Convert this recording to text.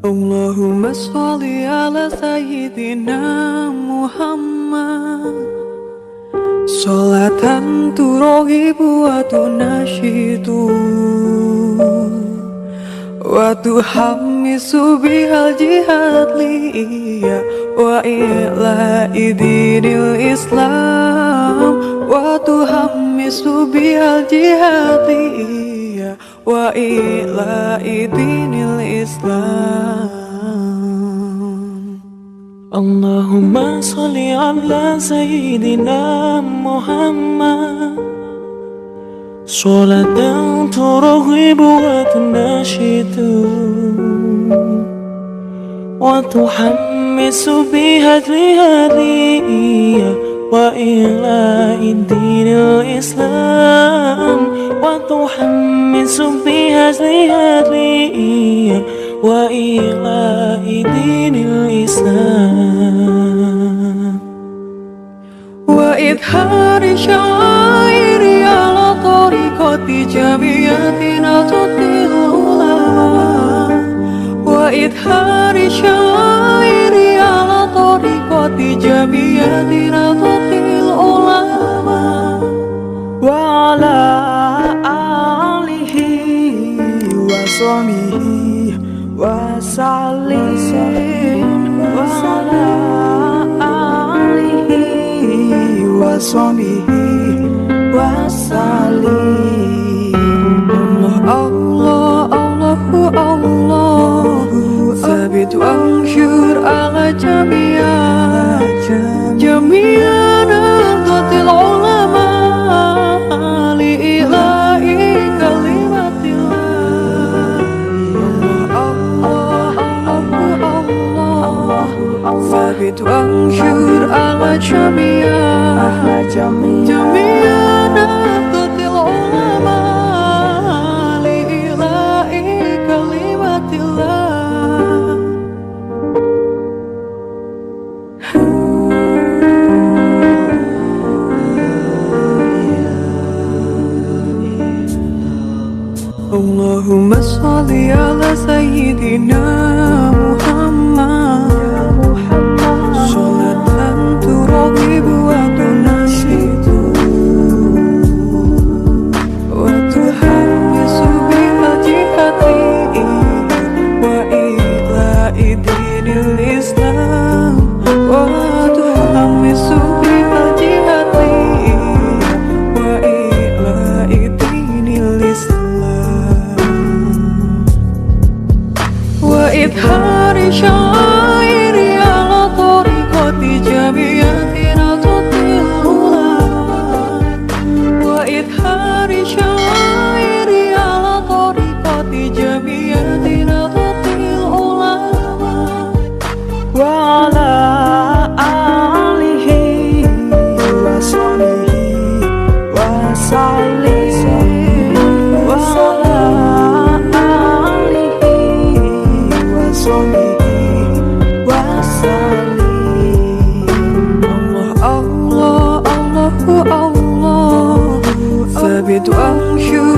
Allahumma sholli ala sayyidina Muhammad, sholatan turaghibu wa tunashidu wa tuhammisu bihal jihad liya wa ila dinil Islam wa tuhammisu bihal jihad liya wa ila dinil Islam. Allahumma sholli ala sayyidina Muhammad, sholatan turaghibu wa tunashidu wa tuhammisu biha hadiyya wa ila dinil Islam wa tuhammisu biha hadiyya wa ila dinil Islam wa idhari syairi ala tariqati jamiyatina tutil ulama wa idhari syairi ala tariqati jamiyatina tutil ulama wa ala alihi wa sahbihi wa sallim wa ala alihi wa sahbihi wa sallim. Allah, Allahu Allah, sabit wa ansyur ala jami'an nahdlatul ulama li ilahi kalimatillah. Sabit wa ansyur ala jami'an nahdlatul ulama li ilahi kalimatillah. Allahumma sholli ala sayyidina Muhammad, sholatan turaghibu wa tunashidu wa tuhammisu biha jihati wa ila dinil Islam wa tuhammisu biha jihati wa ila dinil Islam wa idhari syairi ala tariqati jamiyatina tutil ulama wa idhari syairi ala tariqati jamiyatina tutil ulama wa ala alihi wa sahbihi wa sallim wa ala alihi wa sahbihi wa sallim. Allah, Allahu Allah, sabit wa ansyur